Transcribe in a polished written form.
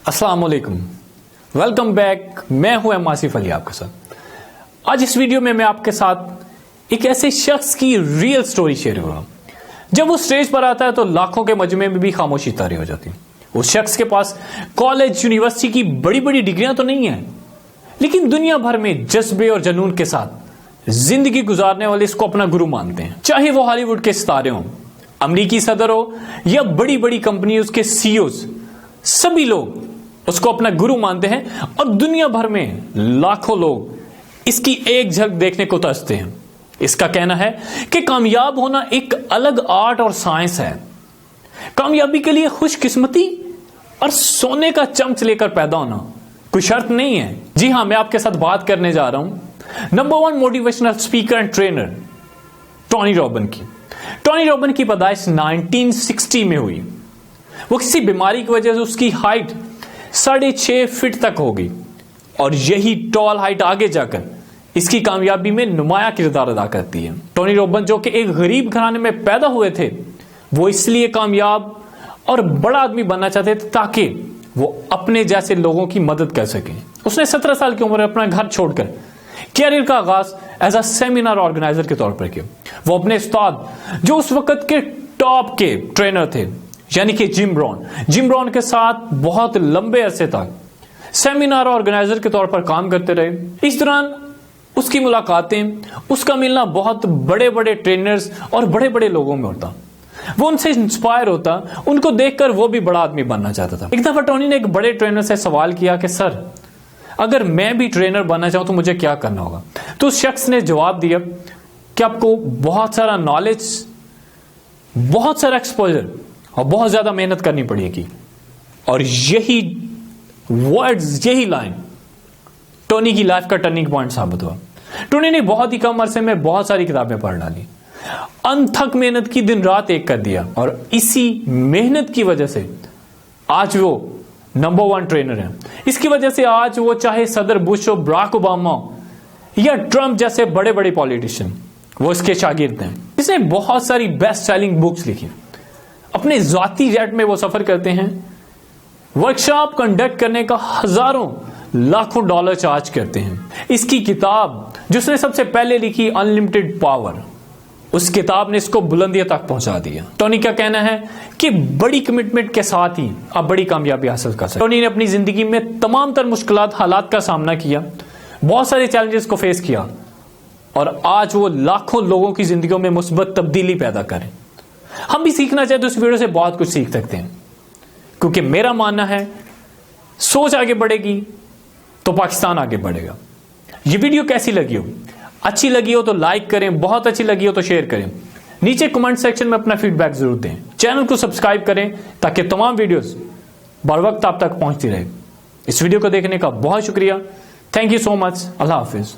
अस्सलाम वालेकुम, welcome back. मैं हूं एम आसिफ अली आपके साथ। आज इस वीडियो में मैं आपके साथ एक ऐसे शख्स की रियल स्टोरी शेयर करूंगा। जब वो स्टेज पर आता है तो लाखों के मजमे में भी खामोशी तारी हो जाती है। उस शख्स के पास कॉलेज यूनिवर्सिटी की बड़ी बड़ी डिग्रियां तो नहीं है, लेकिन दुनिया भर में जज्बे और जुनून के साथ जिंदगी गुजारने वाले इसको अपना गुरु मानते हैं। चाहे वो हॉलीवुड के सितारे हों, अमरीकी सदर हो या बड़ी बड़ी कंपनियों के सीईओज, सभी लोग उसको अपना गुरु मानते हैं और दुनिया भर में लाखों लोग इसकी एक झलक देखने को तरसते हैं। इसका कहना है कि कामयाब होना एक अलग आर्ट और साइंस है। कामयाबी के लिए खुशकिस्मती और सोने का चमच लेकर पैदा होना कोई शर्त नहीं है। जी हां, मैं आपके साथ बात करने जा रहा हूं number 1 motivational speaker and trainer Tony robin की। टोनी रॉबिन की पैदाइश 1960 में हुई। वो किसी बीमारी की वजह से उसकी हाइट 6.5 फीट तक हो गई और यही टॉल हाइट आगे जाकर इसकी कामयाबी में नुमाया किरदार अदा करती है। टोनी रॉबिन जो कि एक गरीब घराने में पैदा हुए थे, वो इसलिए कामयाब और बड़ा आदमी बनना चाहते थे ताकि वो अपने जैसे लोगों की मदद कर सके। उसने 17 साल की उम्र में अपना घर छोड़कर कैरियर का आगाज एज अ सेमिनार ऑर्गेनाइजर के तौर पर किया। वो अपने उस्ताद जो उस वक्त के टॉप के ट्रेनर थे, यानी कि जिम ब्राउन के साथ बहुत लंबे अरसे तक सेमिनार ऑर्गेनाइजर के तौर पर काम करते रहे। इस दौरान उसकी मुलाकातें, उसका मिलना बहुत बड़े बड़े ट्रेनर्स और बड़े बड़े लोगों में होता। वो उनसे इंस्पायर होता, उनको देखकर वो भी बड़ा आदमी बनना चाहता था। एक दफा टोनी ने एक बड़े ट्रेनर से सवाल किया कि सर, अगर मैं भी ट्रेनर बनना चाहूं तो मुझे क्या करना होगा? तो उस शख्स ने जवाब दिया कि आपको बहुत सारा नॉलेज, बहुत सारा एक्सपोजर और बहुत ज्यादा मेहनत करनी पड़ेगी। और यही वर्ड्स, यही लाइन टोनी की लाइफ का टर्निंग पॉइंट साबित हुआ। टोनी ने बहुत ही कम अरसे में बहुत सारी किताबें पढ़ डाली, अनथक मेहनत की, दिन रात एक कर दिया और इसी मेहनत की वजह से आज वो नंबर 1 ट्रेनर है। इसकी वजह से आज वो चाहे सदर बुश हो, बराक ओबामा या ट्रंप जैसे बड़े बड़े पॉलिटिशियन, वो इसके शागिर्द हैं। इसने बहुत सारी बेस्ट सेलिंग बुक्स लिखी। अपने जाती जेट में वो सफर करते हैं, वर्कशॉप कंडक्ट करने का हजारों लाखों डॉलर चार्ज करते हैं। इसकी किताब जिसने सबसे पहले लिखी, अनलिमिटेड पावर, उस किताब ने इसको बुलंदियों तक पहुंचा दिया। टोनी का कहना है कि बड़ी कमिटमेंट के साथ ही आप बड़ी कामयाबी हासिल कर सकते। टोनी ने अपनी जिंदगी में तमाम तर मुश्किलात, हालात का सामना किया, बहुत सारे चैलेंजेस को फेस किया और आज वो लाखों लोगों की जिंदगियों में मुस्बत तब्दीली पैदा करें। हम भी सीखना चाहे तो इस वीडियो से बहुत कुछ सीख सकते हैं, क्योंकि मेरा मानना है सोच आगे बढ़ेगी तो पाकिस्तान आगे बढ़ेगा। ये वीडियो कैसी लगी हो? अच्छी लगी हो तो लाइक करें, बहुत अच्छी लगी हो तो शेयर करें। नीचे कमेंट सेक्शन में अपना फीडबैक जरूर दें। चैनल को सब्सक्राइब करें ताकि तमाम वीडियोस बर वक्त आप तक पहुंचती रहे। इस वीडियो को देखने का बहुत शुक्रिया। Thank you so much. Allah Hafiz.